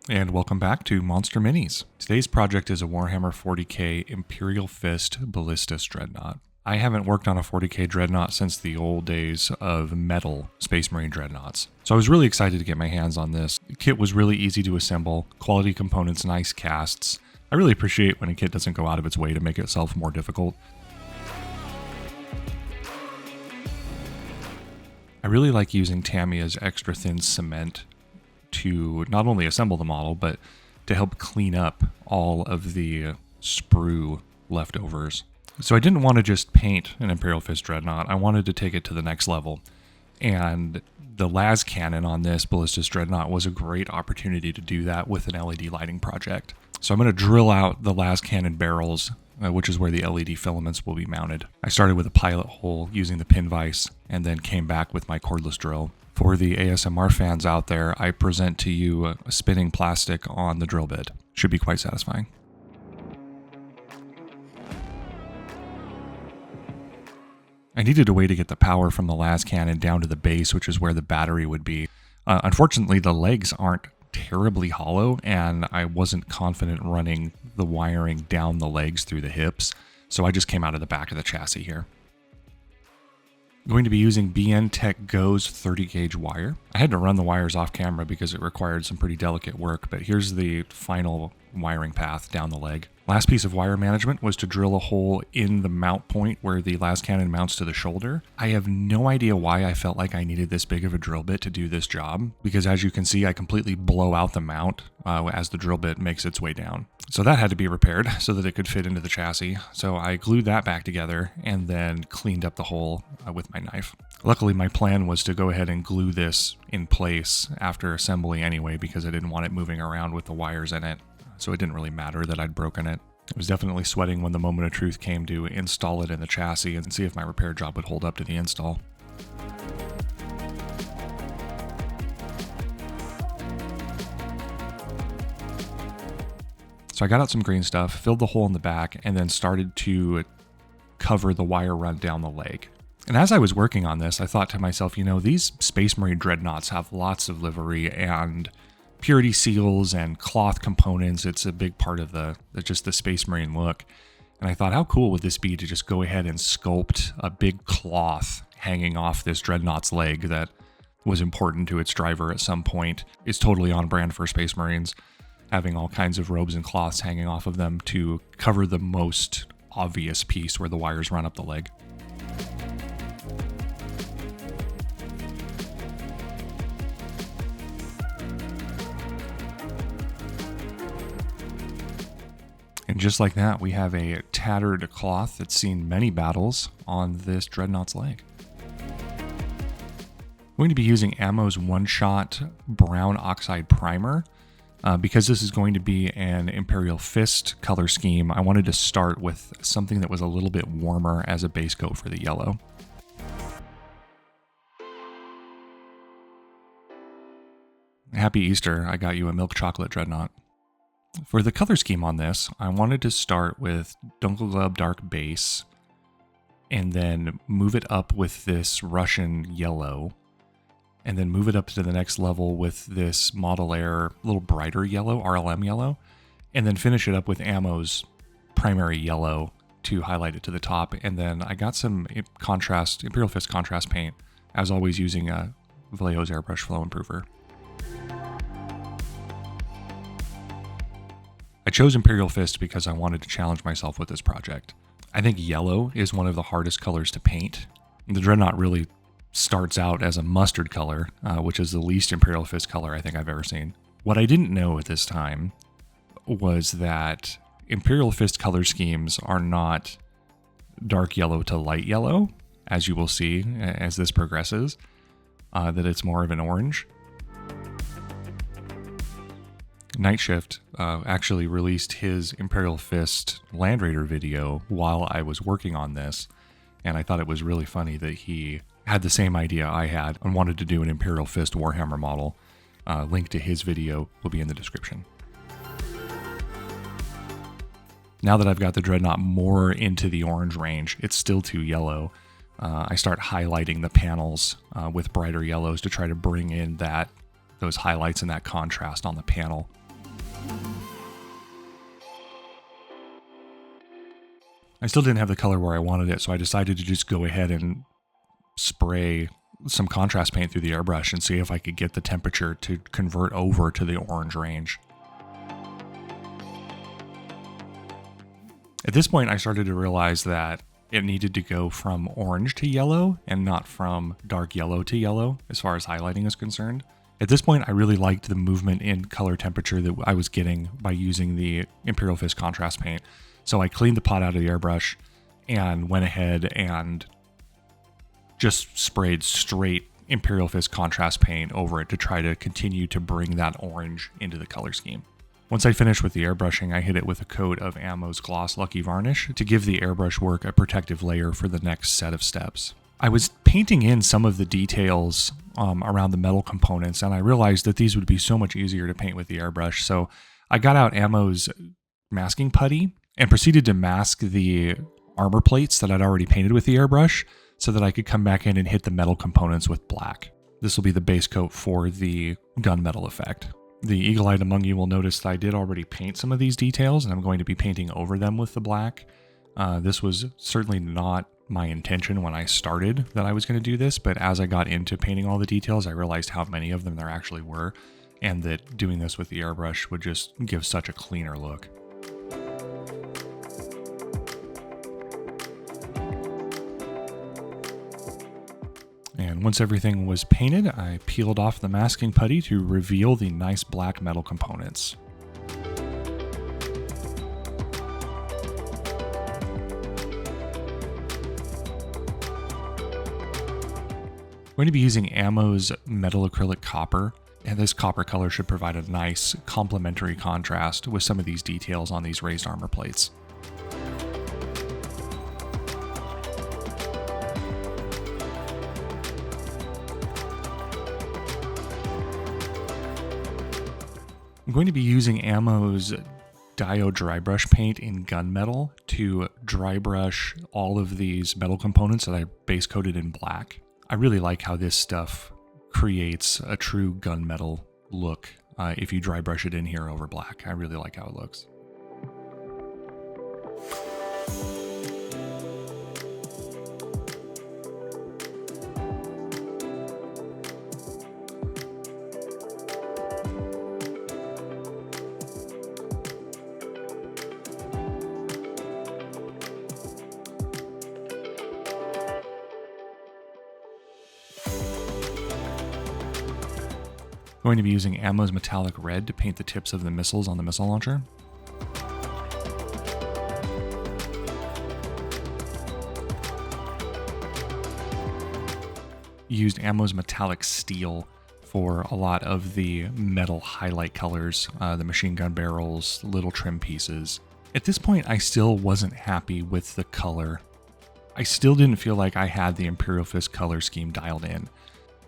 And welcome back to Monster Minis. Today's project is a Warhammer 40k Imperial Fist Ballistus Dreadnought. I haven't worked on a 40k Dreadnought since the old days of metal Space Marine Dreadnoughts. So I was really excited to get my hands on this. The kit was really easy to assemble, quality components, nice casts. I really appreciate when a kit doesn't go out of its way to make itself more difficult. I really like using Tamiya's extra thin cement to not only assemble the model, but to help clean up all of the sprue leftovers. So I didn't want to just paint an Imperial Fist Dreadnought, I wanted to take it to the next level. And the Lascannon on this Ballistus Dreadnought was a great opportunity to do that with an LED lighting project. So I'm going to drill out the Lascannon barrels, which is where the LED filaments will be mounted. I started with a pilot hole using the pin vise, and then came back with my cordless drill. For the ASMR fans out there, I present to you a spinning plastic on the drill bit. Should be quite satisfying. I needed a way to get the power from the Lascannon down to the base, which is where the battery would be. Unfortunately, the legs aren't terribly hollow, and I wasn't confident running the wiring down the legs through the hips, so I just came out of the back of the chassis here. I'm going to be using BN Tech Go's 30 gauge wire. I had to run the wires off camera because it required some pretty delicate work, but here's the final wiring path down the leg. Last piece of wire management was to drill a hole in the mount point where the Lascannon mounts to the shoulder. I have no idea why I felt like I needed this big of a drill bit to do this job, because as you can see, I completely blow out the mount as the drill bit makes its way down. So that had to be repaired so that it could fit into the chassis. So I glued that back together and then cleaned up the hole with my knife. Luckily, my plan was to go ahead and glue this in place after assembly anyway, because I didn't want it moving around with the wires in it. So it didn't really matter that I'd broken it. I was definitely sweating when the moment of truth came to install it in the chassis and see if my repair job would hold up to the install. So I got out some green stuff, filled the hole in the back, and then started to cover the wire run down the leg. And as I was working on this, I thought to myself, you know, these Space Marine Dreadnoughts have lots of livery and purity seals and cloth components. It's a big part of just the Space Marine look. And I thought, how cool would this be to just go ahead and sculpt a big cloth hanging off this Dreadnought's leg that was important to its driver at some point. It's totally on brand for Space Marines, having all kinds of robes and cloths hanging off of them to cover the most obvious piece where the wires run up the leg. And just like that, we have a tattered cloth that's seen many battles on this Dreadnought's leg. I'm going to be using Ammo's one-shot brown oxide primer. Because this is going to be an Imperial Fist color scheme, I wanted to start with something that was a little bit warmer as a base coat for the yellow. Happy Easter, I got you a milk chocolate Dreadnought. For the color scheme on this, I wanted to start with Dunkelgelb Dark base, and then move it up with this Russian yellow, and then move it up to the next level with this Model Air little brighter yellow, RLM yellow, and then finish it up with Ammo's primary yellow to highlight it to the top. And then I got some Imperial Fist contrast paint, as always using Vallejo's Airbrush Flow Improver. I chose Imperial Fist because I wanted to challenge myself with this project. I think yellow is one of the hardest colors to paint. The Dreadnought really starts out as a mustard color, which is the least Imperial Fist color I think I've ever seen. What I didn't know at this time was that Imperial Fist color schemes are not dark yellow to light yellow, as you will see as this progresses, that it's more of an orange. Night Shift actually released his Imperial Fist Land Raider video while I was working on this, and I thought it was really funny that he had the same idea I had and wanted to do an Imperial Fist Warhammer model. Link to his video will be in the description. Now that I've got the Dreadnought more into the orange range, it's still too yellow. I start highlighting the panels with brighter yellows to try to bring in those highlights and that contrast on the panel. I still didn't have the color where I wanted it, so I decided to just go ahead and spray some contrast paint through the airbrush and see if I could get the temperature to convert over to the orange range. At this point, I started to realize that it needed to go from orange to yellow and not from dark yellow to yellow as far as highlighting is concerned. At this point, I really liked the movement in color temperature that I was getting by using the Imperial Fist contrast paint. So I cleaned the pot out of the airbrush and went ahead and just sprayed straight Imperial Fist contrast paint over it to try to continue to bring that orange into the color scheme. Once I finished with the airbrushing, I hit it with a coat of Ammo's Gloss Lucky Varnish to give the airbrush work a protective layer for the next set of steps. I was painting in some of the details around the metal components, and I realized that these would be so much easier to paint with the airbrush, so I got out Ammo's masking putty and proceeded to mask the armor plates that I'd already painted with the airbrush so that I could come back in and hit the metal components with black. This will be the base coat for the gunmetal effect. The eagle-eyed among you will notice that I did already paint some of these details, and I'm going to be painting over them with the black. This was certainly not my intention when I started that I was going to do this, but as I got into painting all the details, I realized how many of them there actually were, and that doing this with the airbrush would just give such a cleaner look. And once everything was painted, I peeled off the masking putty to reveal the nice black metal components. I'm going to be using Ammo's Metal Acrylic Copper, and this copper color should provide a nice complementary contrast with some of these details on these raised armor plates. I'm going to be using Ammo's Dio dry brush paint in gunmetal to dry brush all of these metal components that I base coated in black. I really like how this stuff creates a true gunmetal look if you dry brush it in here over black. I really like how it looks. Going to be using Ammo's Metallic Red to paint the tips of the missiles on the missile launcher. Used Ammo's Metallic Steel for a lot of the metal highlight colors, the machine gun barrels, little trim pieces. At this point, I still wasn't happy with the color. I still didn't feel like I had the Imperial Fist color scheme dialed in.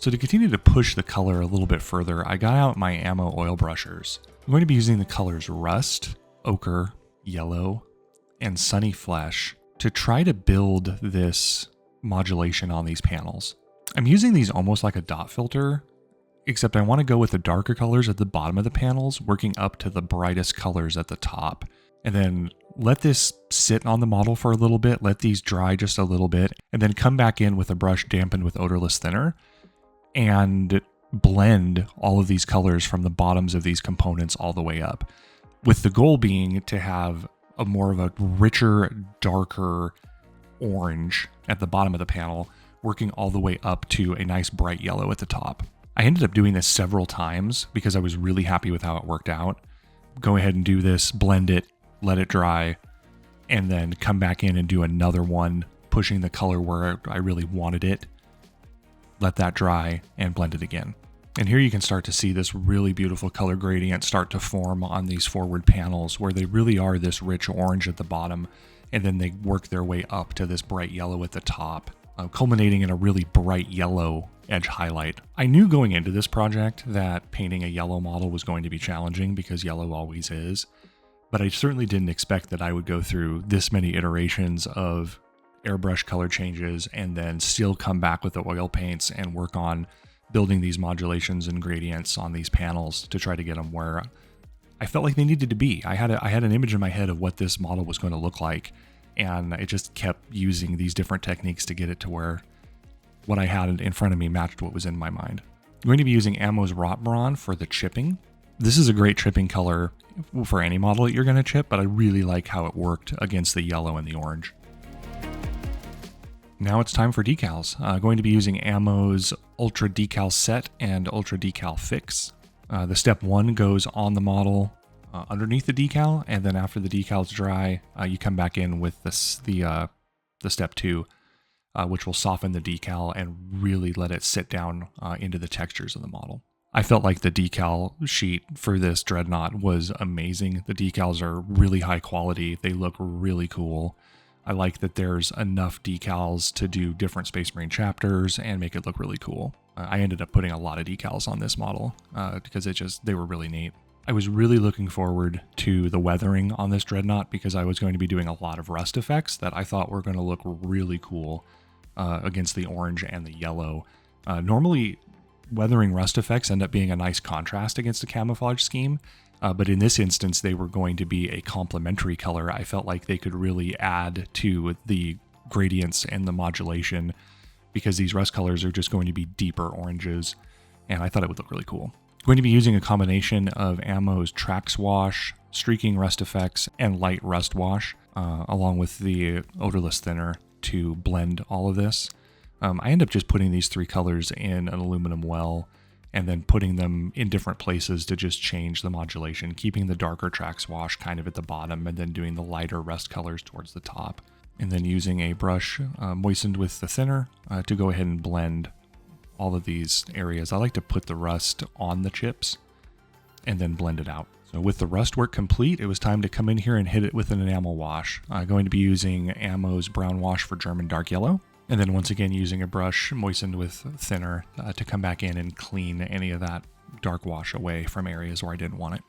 So to continue to push the color a little bit further, I got out my Ammo oil brushers. I'm going to be using the colors Rust, Ochre, Yellow, and Sunny Flesh to try to build this modulation on these panels. I'm using these almost like a dot filter, except I want to go with the darker colors at the bottom of the panels, working up to the brightest colors at the top. And then let this sit on the model for a little bit, let these dry just a little bit, and then come back in with a brush dampened with odorless thinner and blend all of these colors from the bottoms of these components all the way up, with the goal being to have a more of a richer, darker orange at the bottom of the panel, working all the way up to a nice bright yellow at the top. I ended up doing this several times because I was really happy with how it worked out. Go ahead and do this, blend it, let it dry, and then come back in and do another one, pushing the color where I really wanted it. Let that dry and blend it again. And here you can start to see this really beautiful color gradient start to form on these forward panels where they really are this rich orange at the bottom, and then they work their way up to this bright yellow at the top, culminating in a really bright yellow edge highlight. I knew going into this project that painting a yellow model was going to be challenging because yellow always is, but I certainly didn't expect that I would go through this many iterations of airbrush color changes and then still come back with the oil paints and work on building these modulations and gradients on these panels to try to get them where I felt like they needed to be. I had an image in my head of what this model was going to look like, and I just kept using these different techniques to get it to where what I had in front of me matched what was in my mind. I'm going to be using Ammo's Rot Bron for the chipping. This is a great chipping color for any model that you're going to chip, but I really like how it worked against the yellow and the orange. Now it's time for decals. Going to be using Ammo's Ultra Decal Set and Ultra Decal Fix. The step 1 goes on the model underneath the decal, and then after the decal's dry, you come back in with the step 2, which will soften the decal and really let it sit down into the textures of the model. I felt like the decal sheet for this Dreadnought was amazing. The decals are really high quality. They look really cool. I like that there's enough decals to do different Space Marine chapters and make it look really cool. I ended up putting a lot of decals on this model because they were really neat. I was really looking forward to the weathering on this Dreadnought because I was going to be doing a lot of rust effects that I thought were going to look really cool against the orange and the yellow. Normally, weathering rust effects end up being a nice contrast against a camouflage scheme, but in this instance, they were going to be a complementary color. I felt like they could really add to the gradients and the modulation because these rust colors are just going to be deeper oranges, and I thought it would look really cool. I'm going to be using a combination of Ammo's Trax Wash, Streaking Rust Effects, and Light Rust Wash, along with the odorless thinner to blend all of this. I end up just putting these 3 colors in an aluminum well and then putting them in different places to just change the modulation, keeping the darker Trax Wash kind of at the bottom and then doing the lighter rust colors towards the top. And then using a brush moistened with the thinner to go ahead and blend all of these areas. I like to put the rust on the chips and then blend it out. So with the rust work complete, it was time to come in here and hit it with an enamel wash. I'm going to be using Ammo's Brown Wash for German Dark Yellow. And then once again using a brush moistened with thinner to come back in and clean any of that dark wash away from areas where I didn't want it.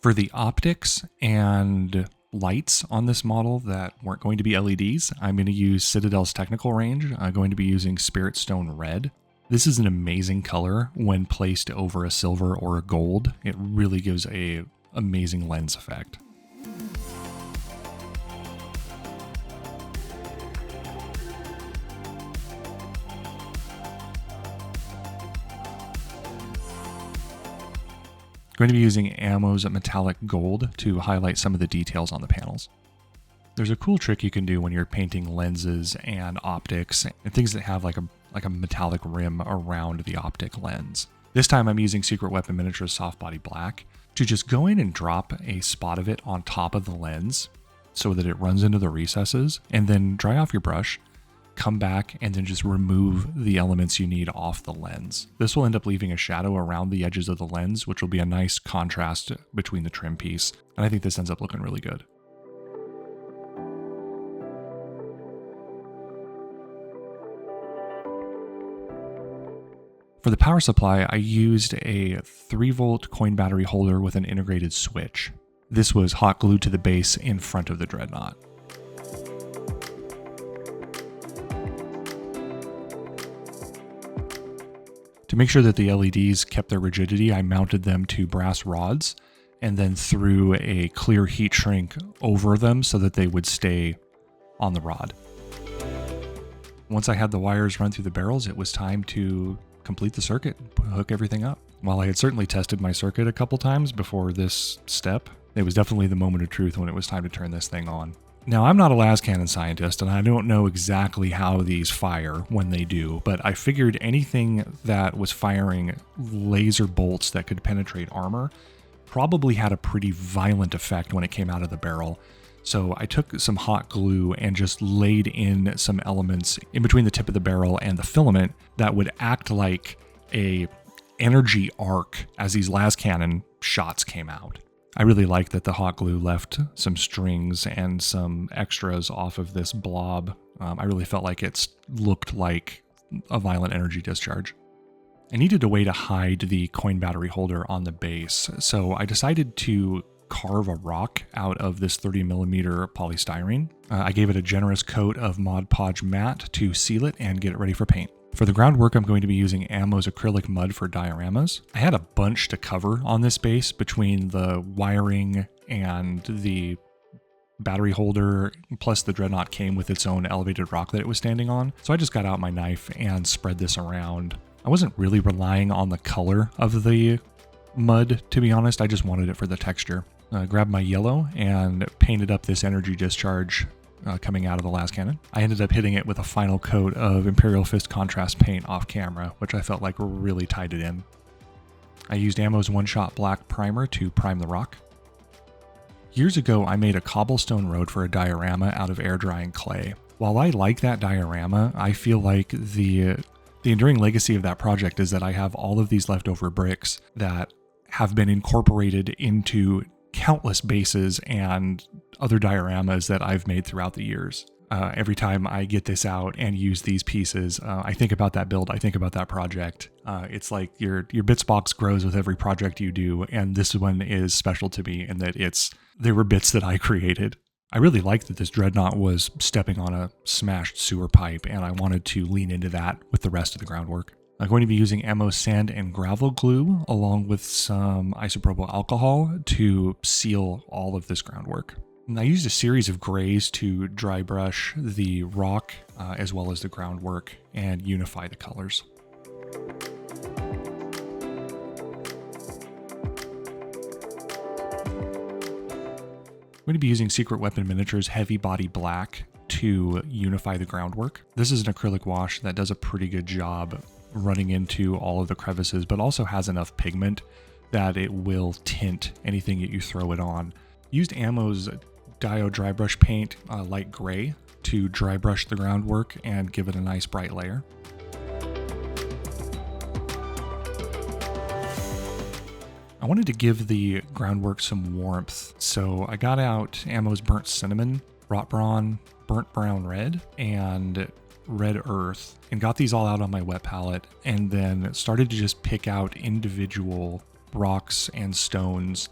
For the optics and lights on this model that weren't going to be LEDs, I'm going to use Citadel's technical range. I'm going to be using Spirit Stone Red. This is an amazing color when placed over a silver or a gold. It really gives an amazing lens effect. Going to be using Ammo's Metallic Gold to highlight some of the details on the panels. There's a cool trick you can do when you're painting lenses and optics and things that have like a metallic rim around the optic lens. This time I'm using Secret Weapon Miniatures Soft Body Black to just go in and drop a spot of it on top of the lens so that it runs into the recesses, and then dry off your brush, come back, and then just remove the elements you need off the lens. This will end up leaving a shadow around the edges of the lens, which will be a nice contrast between the trim piece. And I think this ends up looking really good. For the power supply, I used a 3-volt coin battery holder with an integrated switch. This was hot glued to the base in front of the Dreadnought. To make sure that the LEDs kept their rigidity, I mounted them to brass rods and then threw a clear heat shrink over them so that they would stay on the rod. Once I had the wires run through the barrels, it was time to complete the circuit, hook everything up. While I had certainly tested my circuit a couple times before this step, it was definitely the moment of truth when it was time to turn this thing on. Now, I'm not a Lascannon scientist, and I don't know exactly how these fire when they do, but I figured anything that was firing laser bolts that could penetrate armor probably had a pretty violent effect when it came out of the barrel. So I took some hot glue and just laid in some elements in between the tip of the barrel and the filament that would act like a energy arc as these Lascannon shots came out. I really liked that the hot glue left some strings and some extras off of this blob. I really felt like it looked like a violent energy discharge. I needed a way to hide the coin battery holder on the base, so I decided to carve a rock out of this 30mm polystyrene. I gave it a generous coat of Mod Podge matte to seal it and get it ready for paint. For the groundwork, I'm going to be using Ammo's acrylic mud for dioramas. I had a bunch to cover on this base between the wiring and the battery holder, plus the Dreadnought came with its own elevated rock that it was standing on. So I just got out my knife and spread this around. I wasn't really relying on the color of the mud, to be honest. I just wanted it for the texture. Grabbed my yellow and painted up this energy discharge coming out of the Lascannon. I ended up hitting it with a final coat of Imperial Fist contrast paint off camera, which I felt like really tied it in. I used Ammo's one-shot black primer to prime the rock. Years ago, I made a cobblestone road for a diorama out of air drying clay. While I like that diorama, I feel like the enduring legacy of that project is that I have all of these leftover bricks that have been incorporated into countless bases and other dioramas that I've made throughout the years. Every time I get this out and use these pieces, I think about that build, I think about that project. It's like your bits box grows with every project you do, and this one is special to me in that there were bits that I created. I really liked that this Dreadnought was stepping on a smashed sewer pipe, and I wanted to lean into that with the rest of the groundwork. I'm going to be using Ammo sand and gravel glue along with some isopropyl alcohol to seal all of this groundwork. And I used a series of grays to dry brush the rock as well as the groundwork and unify the colors. I'm going to be using Secret Weapon Miniatures Heavy Body Black to unify the groundwork. This is an acrylic wash that does a pretty good job running into all of the crevices, but also has enough pigment that it will tint anything that you throw it on. Used Ammo's Dio dry brush paint, light gray, to dry brush the groundwork and give it a nice bright layer. I wanted to give the groundwork some warmth, so I got out Ammo's burnt cinnamon, wrought brawn, burnt brown red, and red earth, and got these all out on my wet palette, and then started to just pick out individual rocks and stones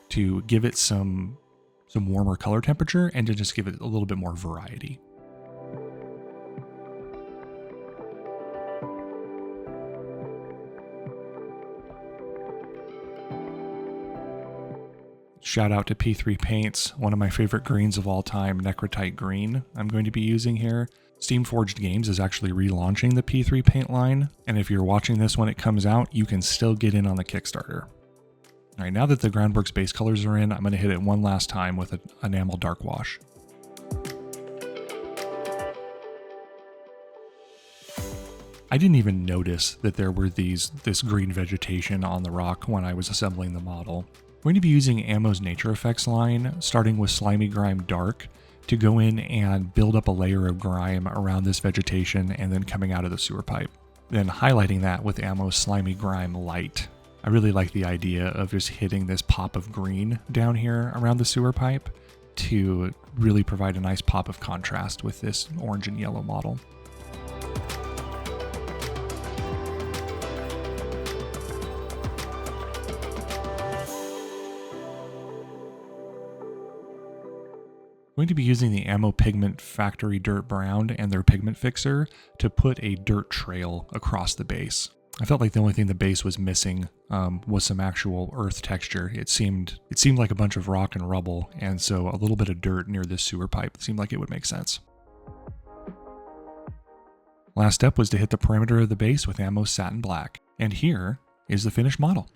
to give it some warmer color temperature and to just give it a little bit more variety. Shout out to P3 Paints, one of my favorite greens of all time, Necrotite Green, I'm going to be using here. Steamforged Games is actually relaunching the P3 paint line, and if you're watching this when it comes out, you can still get in on the Kickstarter. Alright, now that the groundwork's base colors are in, I'm going to hit it one last time with an Enamel Dark Wash. I didn't even notice that there were this green vegetation on the rock when I was assembling the model. I'm going to be using Ammo's Nature Effects line, starting with Slimy Grime Dark, to go in and build up a layer of grime around this vegetation and then coming out of the sewer pipe. Then highlighting that with Ammo's Slimy Grime Light. I really like the idea of just hitting this pop of green down here around the sewer pipe to really provide a nice pop of contrast with this orange and yellow model. I'm going to be using the Ammo Pigment Factory Dirt Brown and their pigment fixer to put a dirt trail across the base. I felt like the only thing the base was missing was some actual earth texture. It seemed like a bunch of rock and rubble, and so a little bit of dirt near this sewer pipe seemed like it would make sense. Last step was to hit the perimeter of the base with Ammo Satin Black, and here is the finished model.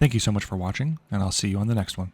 Thank you so much for watching, and I'll see you on the next one.